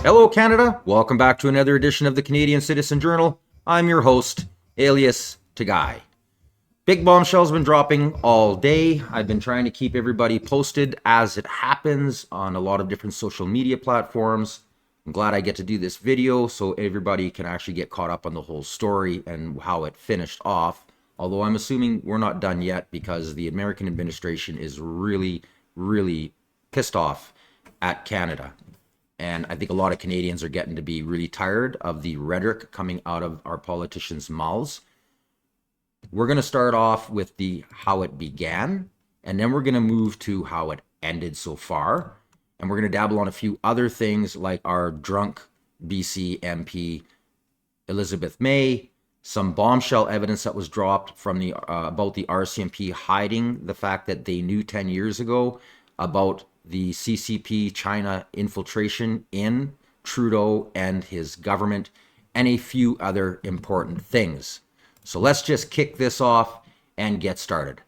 Hello, Canada. Welcome back to another edition of the Canadian Citizen Journal. I'm your host, alias Dougy. Big bombshells been dropping all day. I've been trying to keep everybody posted as it happens on a lot of different social media platforms. I'm glad I get to do this video so everybody can actually get caught up on the whole story and how it finished off. Although I'm assuming we're not done yet because the American administration is really pissed off at Canada. And I think a lot of Canadians are getting to be really tired of the rhetoric coming out of our politicians' mouths. We're going to start off with the how it began, and then we're going to move to how it ended so far. And we're going to dabble on a few other things like our drunk BC MP Elizabeth May, some bombshell evidence that was dropped from the about the RCMP hiding the fact that they knew 10 years ago about the CCP China infiltration in Trudeau and his government, and a few other important things. So let's just kick this off and get started.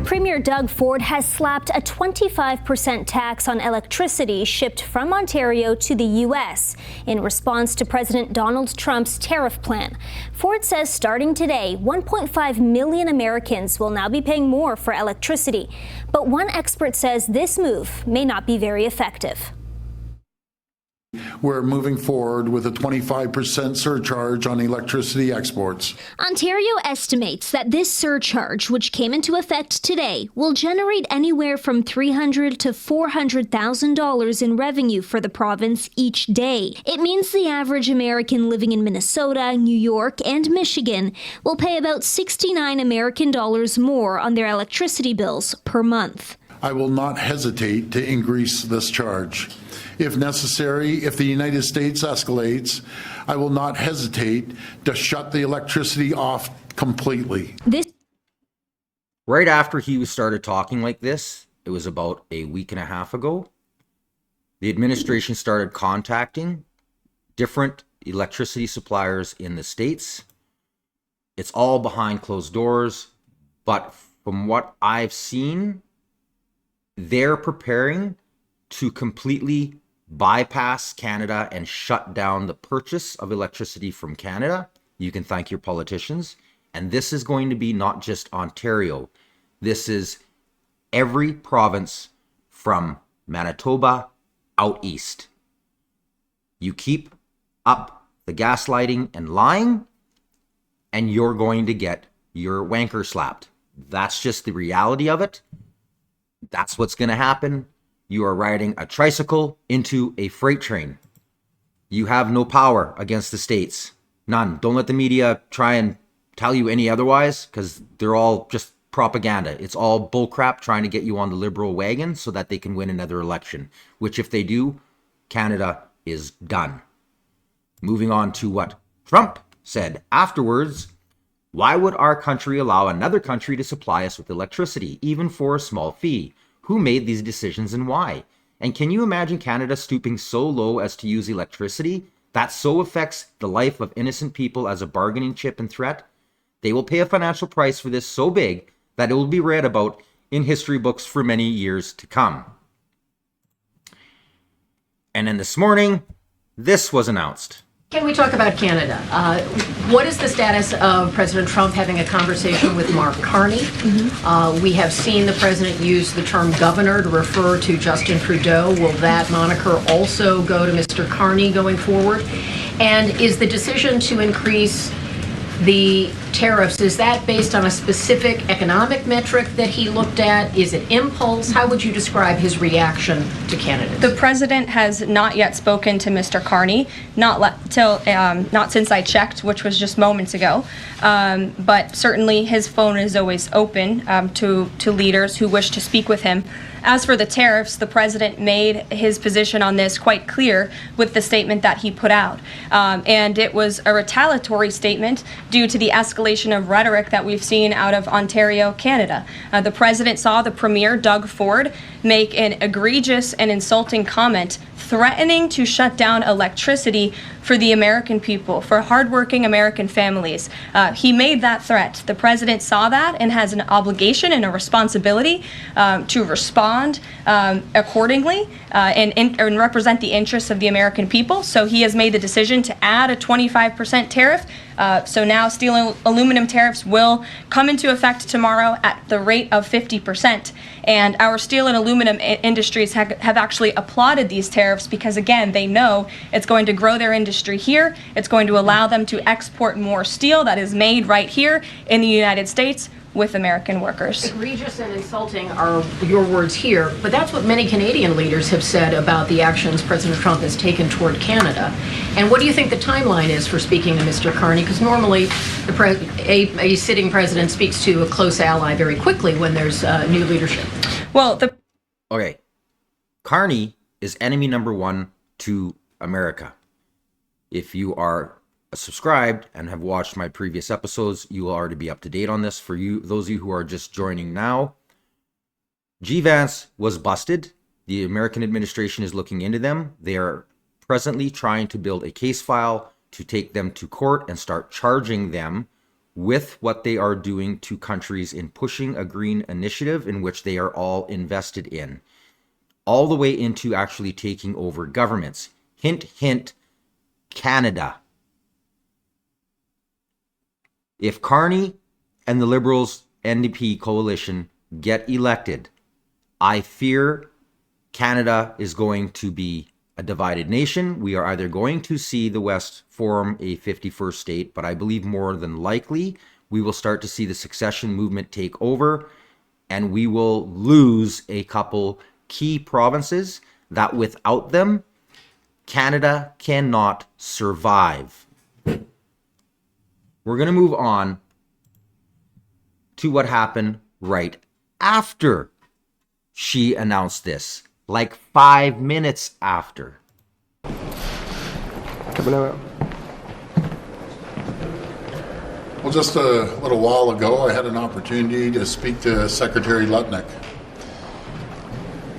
Premier Doug Ford has slapped a 25% tax on electricity shipped from Ontario to the U.S. in response to President Donald Trump's tariff plan. Ford says starting today, 1.5 million Americans will now be paying more for electricity. But one expert says this move may not be very effective. We're moving forward with a 25% surcharge on electricity exports. Ontario estimates that this surcharge, which came into effect today, will generate anywhere from $300,000 to $400,000 in revenue for the province each day. It means the average American living in Minnesota, New York, and Michigan will pay about $69 American dollars more on their electricity bills per month. I will not hesitate to increase this charge. If necessary, if the United States escalates, I will not hesitate to shut the electricity off completely. Right after he started talking like this, it was about a week and a half ago, the administration started contacting different electricity suppliers in the States. It's all behind closed doors, but from what I've seen, they're preparing to completely bypass Canada and shut down the purchase of electricity from Canada. You can thank your politicians. And this is going to be not just Ontario. This is every province from Manitoba out east. You keep up the gaslighting and lying, and you're going to get your wanker slapped. That's just the reality of it. That's what's going to happen. You are riding a tricycle into a freight train. You have no power against the states. None. Don't let the media try and tell you any otherwise, because they're all just propaganda. It's all bullcrap trying to get you on the Liberal wagon so that they can win another election, which if they do, Canada is done. Moving on to what Trump said afterwards. Why would our country allow another country to supply us with electricity, even for a small fee? Who made these decisions and why? And can you imagine Canada stooping so low as to use electricity that so affects the life of innocent people as a bargaining chip and threat? They will pay a financial price for this so big that it will be read about in history books for many years to come. And then this morning, this was announced. Can we talk about Canada? What is the status of President Trump having a conversation with Mark Carney? We have seen the president use the term governor to refer to Justin Trudeau. Will that moniker also go to Mr. Carney going forward? And is the decision to increase the tariffs, is that based on a specific economic metric that he looked at? Is it impulse? How would you describe his reaction to candidates? The president has not yet spoken to Mr. Carney, not since I checked, which was just moments ago. But certainly his phone is always open to leaders who wish to speak with him. As for the tariffs, the president made his position on this quite clear with the statement that he put out. And it was a retaliatory statement due to the escalation of rhetoric that we've seen out of Ontario, Canada. The president saw the Premier, Doug Ford, make an egregious and insulting comment threatening to shut down electricity for the American people, for hardworking American families. He made that threat. The president saw that and has an obligation and a responsibility to respond accordingly and represent the interests of the American people. So he has made the decision to add a 25% tariff. So now steel and aluminum tariffs will come into effect tomorrow at the rate of 50%. And our steel and aluminum industries have actually applauded these tariffs because, again, they know it's going to grow their industry here. It's going to allow them to export more steel that is made right here in the United States with American workers. Egregious and insulting are your words here, but that's what many Canadian leaders have said about the actions President Trump has taken toward Canada. And what do you think the timeline is for speaking to Mr. Carney? Because normally a sitting president speaks to a close ally very quickly when there's new leadership. Well, Okay. Carney is enemy number one to America. If you are subscribed and have watched my previous episodes, you will already be up to date on this. For you, those of you who are just joining now, G. Vance was busted. The American administration is looking into them. They are presently trying to build a case file to take them to court and start charging them with what they are doing to countries in pushing a green initiative in which they are all invested in, all the way into actually taking over governments. Hint, hint, Canada. If Carney and the Liberals NDP coalition get elected, I fear Canada is going to be a divided nation. We are either going to see the West form a 51st state, but I believe more than likely we will start to see the succession movement take over, and we will lose a couple key provinces that without them, Canada cannot survive. We're going to move on to what happened right after she announced this, like 5 minutes after. Well, just a little while ago, I had an opportunity to speak to Secretary Lutnick.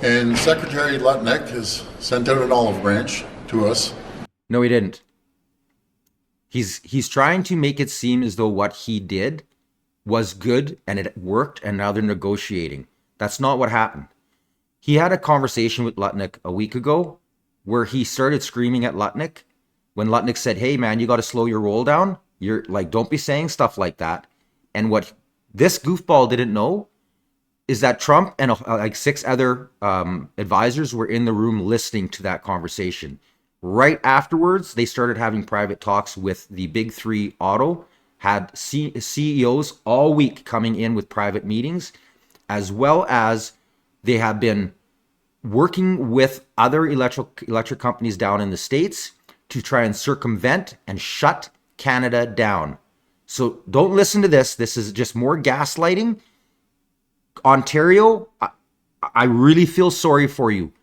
And Secretary Lutnick has sent out an olive branch to us. No, he didn't. He's trying to make it seem as though what he did was good and it worked and now they're negotiating. That's not what happened. He had a conversation with Lutnick a week ago where he started screaming at Lutnick when Lutnick said, "Hey man, you got to slow your roll down. You're like, don't be saying stuff like that." And what this goofball didn't know is that Trump and like 6 other advisors were in the room listening to that conversation. Right afterwards, they started having private talks with the big 3 auto, had CEOs all week coming in with private meetings, as well as they have been working with other electric companies down in the States to try and circumvent and shut Canada down. So don't listen to this. This is just more gaslighting. Ontario, I really feel sorry for you.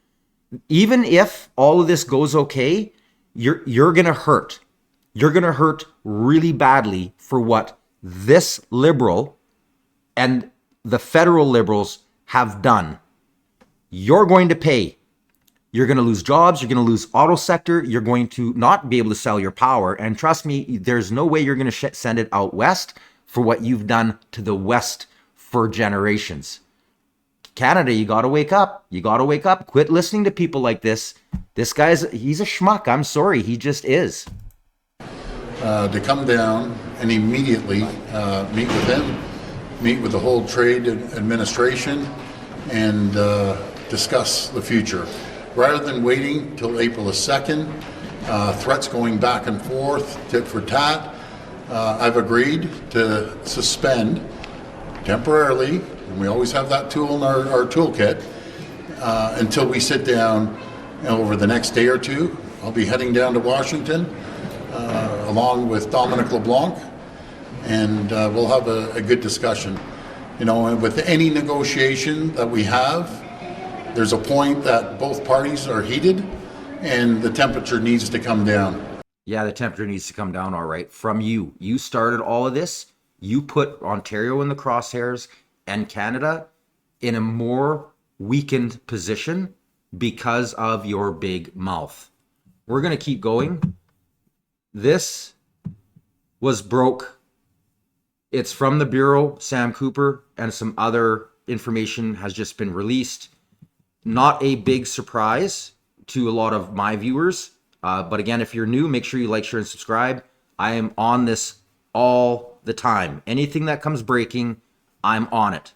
Even if all of this goes okay, you're going to hurt. You're going to hurt really badly for what this Liberal and the federal Liberals have done. You're going to pay. You're going to lose jobs. You're going to lose auto sector. You're going to not be able to sell your power. And trust me, there's no way you're going to send it out west for what you've done to the West for generations. Canada, you got to wake up. You got to wake up. Quit listening to people like this. This he's a schmuck. I'm sorry. He just is. To come down and immediately meet with them, meet with the whole trade administration, and discuss the future. Rather than waiting till April the 2nd, threats going back and forth, tit for tat, I've agreed to suspend temporarily, and we always have that tool in our toolkit, until we sit down over the next day or two. I'll be heading down to Washington along with Dominic LeBlanc, and we'll have a good discussion. You know, and with any negotiation that we have, there's a point that both parties are heated and the temperature needs to come down. Yeah, the temperature needs to come down, all right. From you. You started all of this. You put Ontario in the crosshairs and Canada in a more weakened position because of your big mouth. We're going to keep going. This was broke. It's from the Bureau, Sam Cooper, and some other information has just been released. Not a big surprise to a lot of my viewers. But again, if you're new, make sure you like, share, and subscribe. I am on this all the time. Anything that comes breaking, I'm on it.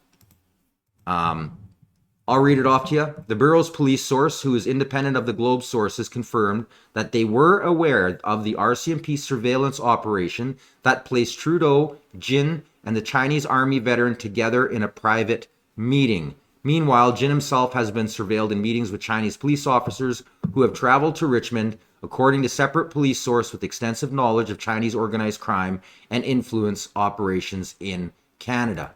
I'll read it off to you. The Bureau's police source, who is independent of the Globe sources, confirmed that they were aware of the RCMP surveillance operation that placed Trudeau, Jin, and the Chinese army veteran together in a private meeting. Meanwhile, Jin himself has been surveilled in meetings with Chinese police officers who have traveled to Richmond, according to separate police source with extensive knowledge of Chinese organized crime and influence operations in Canada.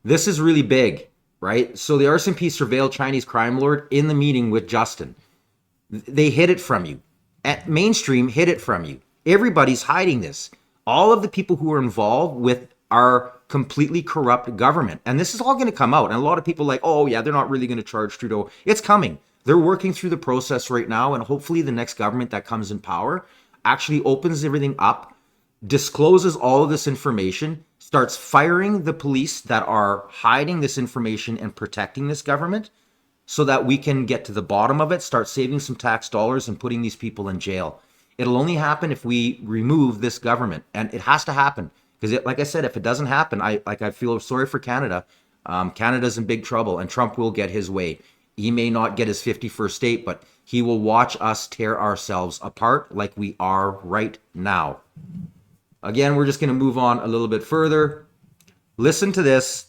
This is really big, right? So the RCMP surveilled Chinese crime lord in the meeting with Justin. They hid it from you. At mainstream, hid it from you. Everybody's hiding this. All of the people who are involved with our completely corrupt government. And this is all going to come out. And a lot of people are like, oh yeah, they're not really going to charge Trudeau. It's coming. They're working through the process right now. And hopefully the next government that comes in power actually opens everything up, discloses all of this information, starts firing the police that are hiding this information and protecting this government so that we can get to the bottom of it, start saving some tax dollars and putting these people in jail. It'll only happen if we remove this government, and it has to happen. Because like I said, if it doesn't happen, I feel sorry for Canada. Canada's in big trouble, and Trump will get his way. He may not get his 51st state, but he will watch us tear ourselves apart like we are right now. Again, we're just going to move on a little bit further. Listen to this.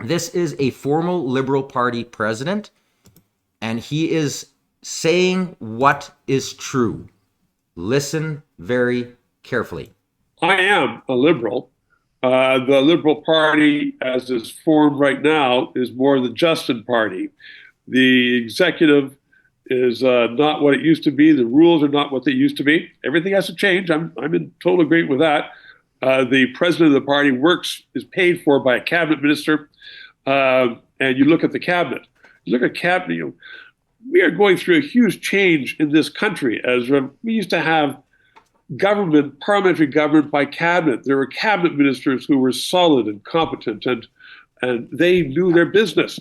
This is a former Liberal Party president, and he is saying what is true. Listen very carefully. I am a Liberal. The Liberal Party, as is formed right now, is more the Justin Party. The executive is not what it used to be. The rules are not what they used to be. Everything has to change. I'm in total agreement with that. The president of the party is paid for by a cabinet minister. And you look at the cabinet. You look at cabinet. We are going through a huge change in this country. As we used to have government, parliamentary government by cabinet. There were cabinet ministers who were solid and competent, and they knew their business.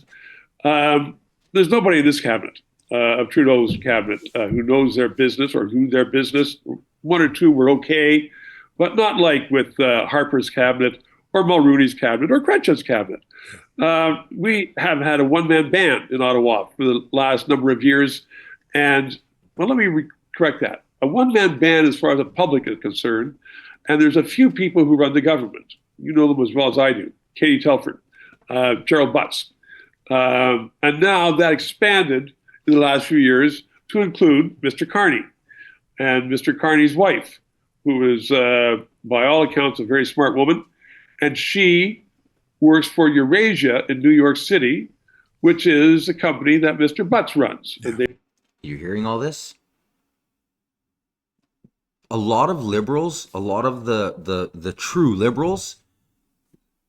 There's nobody in this cabinet, of Trudeau's cabinet, who knows their business or knew their business. One or two were okay, but not like with Harper's cabinet or Mulroney's cabinet or Crencha's cabinet. We have had a one-man band in Ottawa for the last number of years, and well, let me correct that. A one-man band as far as the public is concerned, and there's a few people who run the government. You know them as well as I do. Katie Telford, Gerald Butts. And now that expanded in the last few years to include Mr. Carney and Mr. Carney's wife, who is, by all accounts, a very smart woman. And she works for Eurasia in New York City, which is a company that Mr. Butts runs. Yeah. You hearing all this? A lot of liberals, a lot of the true liberals,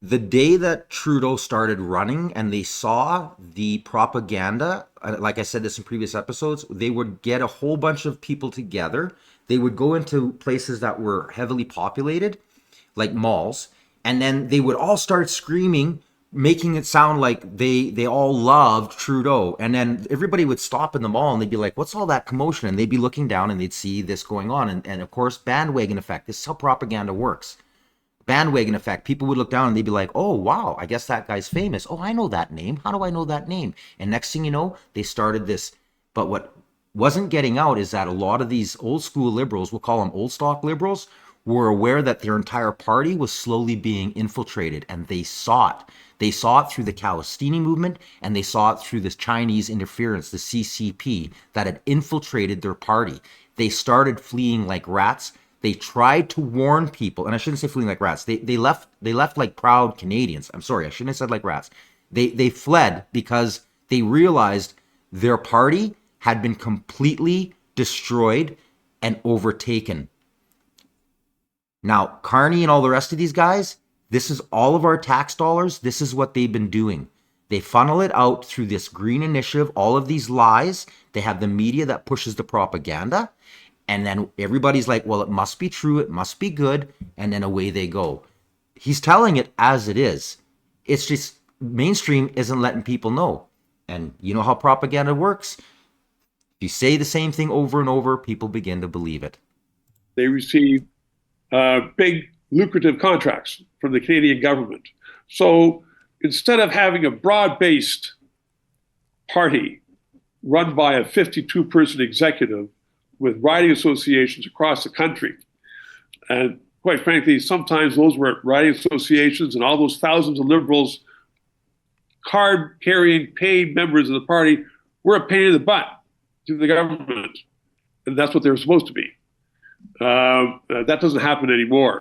the day that Trudeau started running and they saw the propaganda, like I said this in previous episodes, they would get a whole bunch of people together. They would go into places that were heavily populated, like malls, and then they would all start screaming, making it sound like they all loved Trudeau. And then everybody would stop in the mall and they'd be like, what's all that commotion? And they'd be looking down and they'd see this going on. And of course, bandwagon effect. This is how propaganda works. Bandwagon effect. People would look down and they'd be like, oh, wow, I guess that guy's famous. Oh, I know that name. How do I know that name? And next thing you know, they started this. But what wasn't getting out is that a lot of these old school liberals, we'll call them old stock liberals, were aware that their entire party was slowly being infiltrated, and they saw it. They saw it through the Palestinian movement, and they saw it through this Chinese interference, the CCP, that had infiltrated their party. They started fleeing like rats. They tried to warn people, and I shouldn't say fleeing like rats. They left like proud Canadians. I'm sorry, I shouldn't have said like rats. They fled because they realized their party had been completely destroyed and overtaken. Now, Carney and all the rest of these guys, this is all of our tax dollars. This is what they've been doing. They funnel it out through this green initiative, all of these lies. They have the media that pushes the propaganda. And then everybody's like, well, it must be true. It must be good. And then away they go. He's telling it as it is. It's just mainstream isn't letting people know. And you know how propaganda works? If you say the same thing over and over, people begin to believe it. They receive big, lucrative contracts from the Canadian government. So instead of having a broad-based party run by a 52-person executive with riding associations across the country, and quite frankly, sometimes those were riding associations and all those thousands of Liberals, card-carrying paid members of the party, were a pain in the butt to the government. And that's what they were supposed to be. That doesn't happen anymore.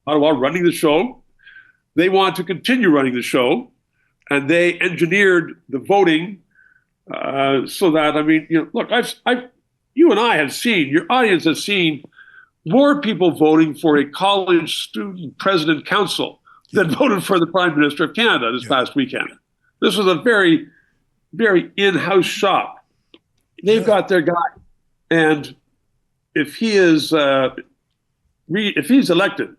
Ottawa running the show. They want to continue running the show, and they engineered the voting so that, I mean, you know, look, you and I have seen, your audience has seen more people voting for a college student president council than voted for the Prime Minister of Canada this past weekend. This was a very, very in-house shop. They've got their guy, and if he is if he's elected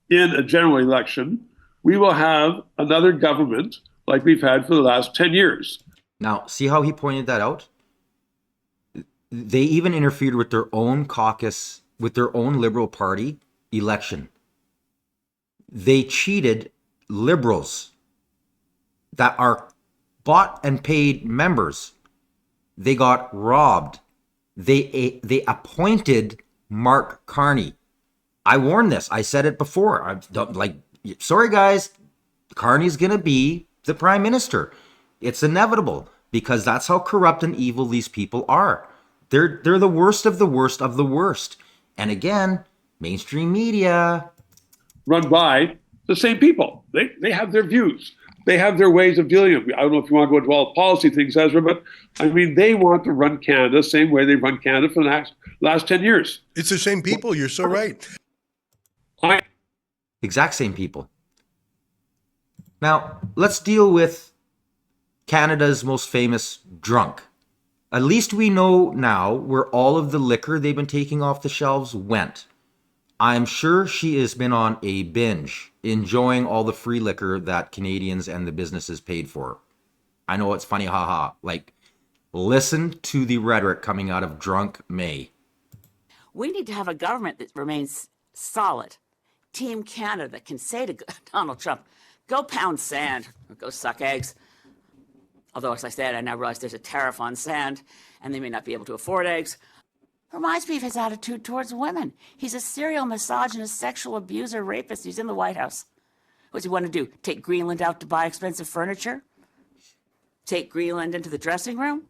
in a general election, we will have another government like we've had for the last 10 years. Now, see how he pointed that out? They even interfered with their own caucus, with their own Liberal Party election. They cheated Liberals that are bought and paid members. They got robbed. They appointed Mark Carney. I warned this. I said it before. Sorry guys, Carney's going to be the Prime Minister. It's inevitable because that's how corrupt and evil these people are. They're the worst of the worst of the worst. And again, mainstream media run by the same people. They have their views. They have their ways of dealing with it. I don't know if you want to go into all the policy things, Ezra, but I mean, they want to run Canada the same way they've run Canada for the last 10 years. It's the same people. You're so right. Exact same people. Now, let's deal with Canada's most famous drunk. At least we know now where all of the liquor they've been taking off the shelves went. I'm sure she has been on a binge, enjoying all the free liquor that Canadians and the businesses paid for. I know it's funny, haha. Like, listen to the rhetoric coming out of drunk May. We need to have a government that remains solid. Team Canada that can say to Donald Trump, go pound sand or go suck eggs. Although, as I said, I now realize there's a tariff on sand and they may not be able to afford eggs. Reminds me of his attitude towards women. He's a serial misogynist, sexual abuser, rapist. He's in the White House. What's he want to do? Take Greenland out to buy expensive furniture? Take Greenland into the dressing room?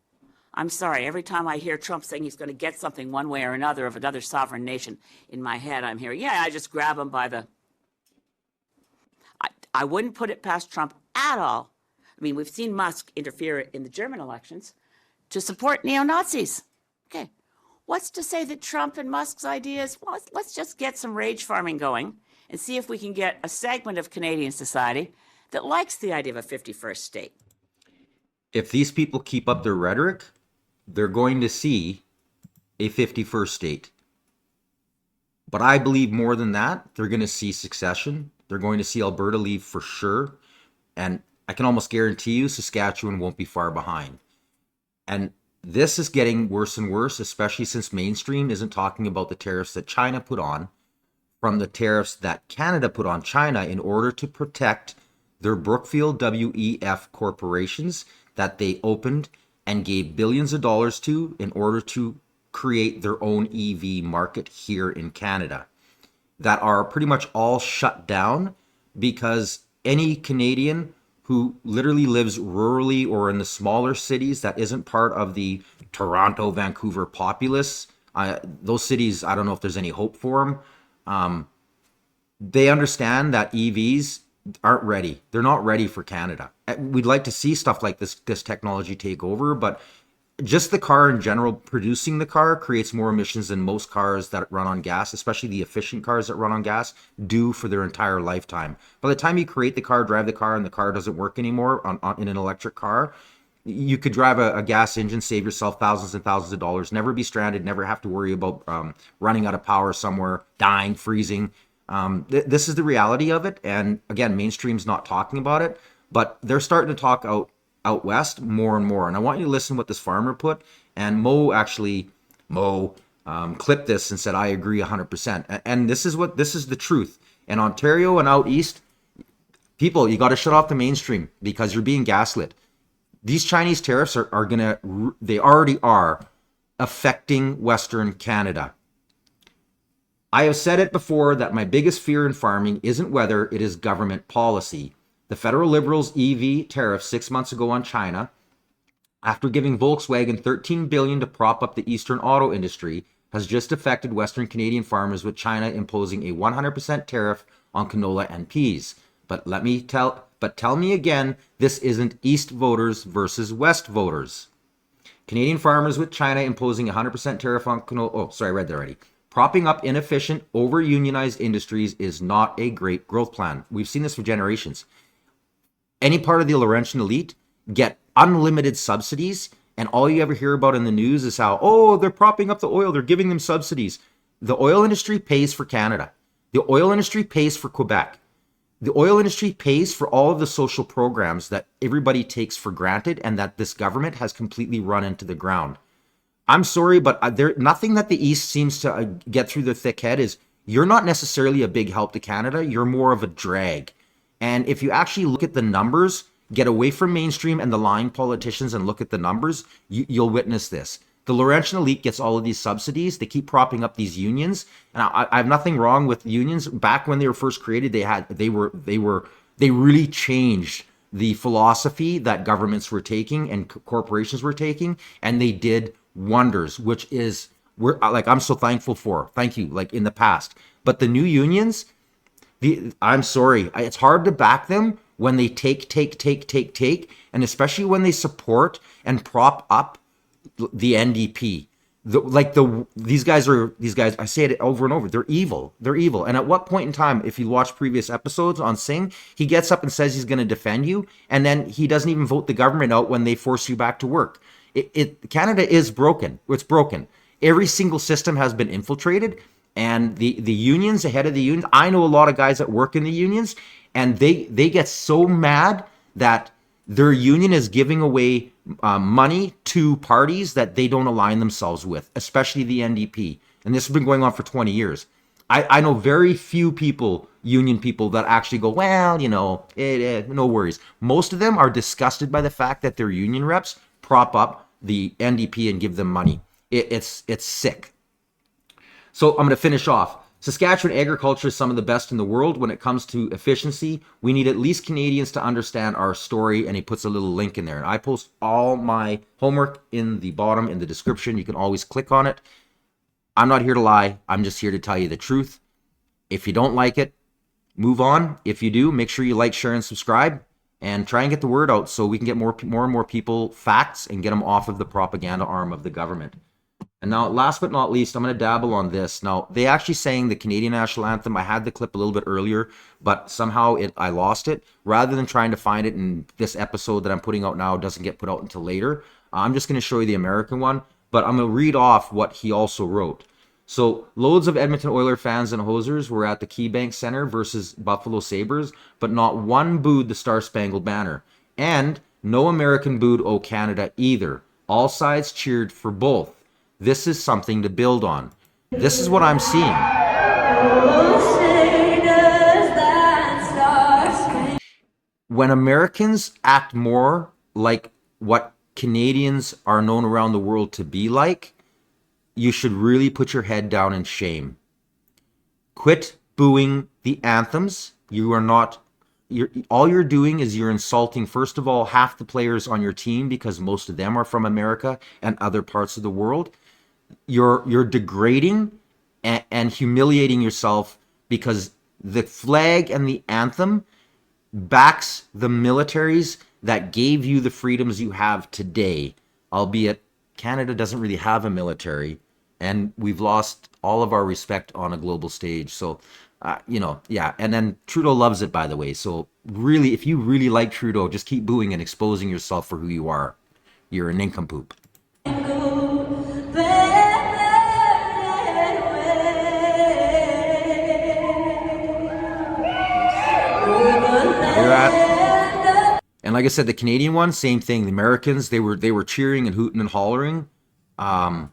I'm sorry, every time I hear Trump saying he's going to get something one way or another of another sovereign nation, in my head I'm hearing, yeah, I just grab him by the... I wouldn't put it past Trump at all. I mean, we've seen Musk interfere in the German elections to support neo-Nazis. Okay. What's to say that Trump and Musk's ideas, well, let's just get some rage farming going and see if we can get a segment of Canadian society that likes the idea of a 51st state. If these people keep up their rhetoric, they're going to see a 51st state. But I believe more than that, they're going to see secession. They're going to see Alberta leave for sure. And I can almost guarantee you Saskatchewan won't be far behind. And this is getting worse and worse, especially since mainstream isn't talking about the tariffs that China put on from the tariffs that Canada put on China in order to protect their Brookfield WEF corporations that they opened and gave billions of dollars to in order to create their own EV market here in Canada that are pretty much all shut down because any Canadian who literally lives rurally or in the smaller cities that isn't part of the Toronto, Vancouver populace, those cities, I don't know if there's any hope for them. They understand that EVs aren't ready. They're not ready for Canada. We'd like to see stuff like this technology take over, but just the car in general, producing the car creates more emissions than most cars that run on gas, especially the efficient cars that run on gas, do for their entire lifetime. By the time you create the car, drive the car, and the car doesn't work anymore in an electric car, You could drive a gas engine, save yourself thousands and thousands of dollars, never be stranded, never have to worry about running out of power somewhere, dying, freezing. This is the reality of it. And again, mainstream's not talking about it, but they're starting to talk out west more and more. And I want you to listen to what this farmer put. And Mo clipped this and said, I agree 100%. And this is the truth. In Ontario and out east, people, you got to shut off the mainstream because you're being gaslit. These Chinese tariffs they already are affecting Western Canada. I have said it before that my biggest fear in farming isn't weather, it is government policy. The federal Liberals' EV tariff 6 months ago on China, after giving Volkswagen $13 billion to prop up the Eastern auto industry, has just affected Western Canadian farmers, with China imposing a 100% tariff on canola and peas. But tell me again, this isn't East voters versus West voters. Canadian farmers, with China imposing a 100% tariff on canola. Oh, sorry, I read that already. Propping up inefficient, over-unionized industries is not a great growth plan. We've seen this for generations. Any part of the Laurentian elite get unlimited subsidies, and all you ever hear about in the news is how, oh, they're propping up the oil, they're giving them subsidies. The oil industry pays for Canada. The oil industry pays for Quebec. The oil industry pays for all of the social programs that everybody takes for granted and that this government has completely run into the ground. I'm sorry, but nothing that the East seems to get through their thick head is you're not necessarily a big help to Canada. You're more of a drag. And if you actually look at the numbers, get away from mainstream and the lying politicians and look at the numbers, you'll witness this. The Laurentian elite gets all of these subsidies. They keep propping up these unions, and I have nothing wrong with unions. Back when they were first created, they really changed the philosophy that governments were taking and corporations were taking, and they did wonders, which is I'm so thankful for. Thank you. Like in the past, but the new unions, I'm sorry, it's hard to back them when they take, and especially when they support and prop up the NDP. These guys, I say it over and over, they're evil. They're evil. And at what point in time, if you watch previous episodes on Singh, he gets up and says he's going to defend you, and then he doesn't even vote the government out when they force you back to work. Canada is broken. It's broken. Every single system has been infiltrated, and the unions, the head of the unions, I know a lot of guys that work in the unions, and they get so mad that their union is giving away money to parties that they don't align themselves with, especially the NDP. And this has been going on for 20 years. I know very few people, union people, that actually go, well, no worries. Most of them are disgusted by the fact that their union reps prop up the NDP and give them money. It's sick. So I'm going to finish off. Saskatchewan agriculture is some of the best in the world when it comes to efficiency. We need at least Canadians to understand our story, and he puts a little link in there. And I post all my homework in the bottom in the description. You can always click on it. I'm not here to lie. I'm just here to tell you the truth. If you don't like it, move on. If you do, make sure you like, share, and subscribe, and try and get the word out so we can get more and more people facts and get them off of the propaganda arm of the government. And now, last but not least, I'm going to dabble on this. Now, they actually sang the Canadian National Anthem. I had the clip a little bit earlier, but somehow I lost it. Rather than trying to find it in this episode that I'm putting out now, doesn't get put out until later, I'm just going to show you the American one, but I'm going to read off what he also wrote. So, loads of Edmonton Oilers fans and hosers were at the KeyBank Center versus Buffalo Sabres, but not one booed the Star-Spangled Banner. And no American booed O Canada either. All sides cheered for both. This is something to build on. This is what I'm seeing. When Americans act more like what Canadians are known around the world to be like, you should really put your head down in shame. Quit booing the anthems. All you're doing is you're insulting, first of all, half the players on your team, because most of them are from America and other parts of the world. You're degrading and humiliating yourself, because the flag and the anthem backs the militaries that gave you the freedoms you have today, albeit Canada doesn't really have a military, and we've lost all of our respect on a global stage. So, yeah. And then Trudeau loves it, by the way. So really, if you really like Trudeau, just keep booing and exposing yourself for who you are. you're a nincompoop. Hear that? And like I said, the Canadian one, same thing. The Americans, they were cheering and hooting and hollering. Come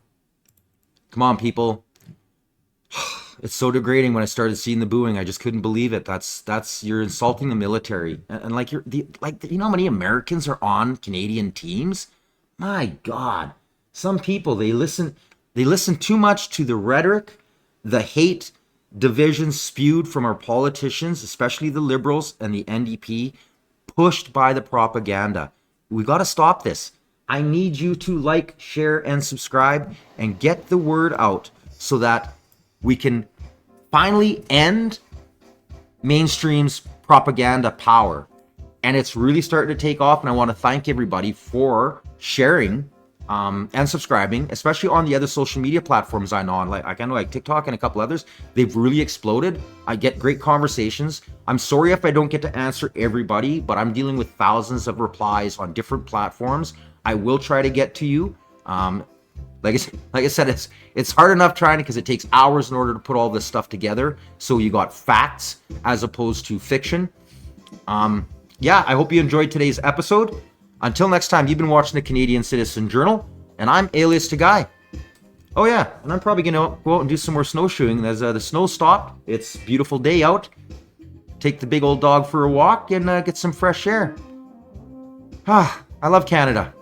on, people. It's so degrading. When I started seeing the booing, I just couldn't believe it. That's you're insulting the military, and like you know how many Americans are on Canadian teams? My God, some people they listen too much to the rhetoric, the hate, division spewed from our politicians, especially the Liberals and the NDP, pushed by the propaganda. We got to stop this. I need you to like, share, and subscribe and get the word out so that we can finally end mainstream's propaganda power. And it's really starting to take off. And I want to thank everybody for sharing and subscribing, especially on the other social media platforms I'm on. Like I know like TikTok and a couple others, they've really exploded. I get great conversations. I'm sorry if I don't get to answer everybody, but I'm dealing with thousands of replies on different platforms. I will try to get to you. Like I said, it's hard enough trying because it takes hours in order to put all this stuff together. So you got facts as opposed to fiction. Yeah, I hope you enjoyed today's episode. Until next time, you've been watching the Canadian Citizen Journal, and I'm Alias to Guy. Oh yeah, and I'm probably gonna go out and do some more snowshoeing as the snow stopped. It's a beautiful day out. Take the big old dog for a walk and get some fresh air. I love Canada.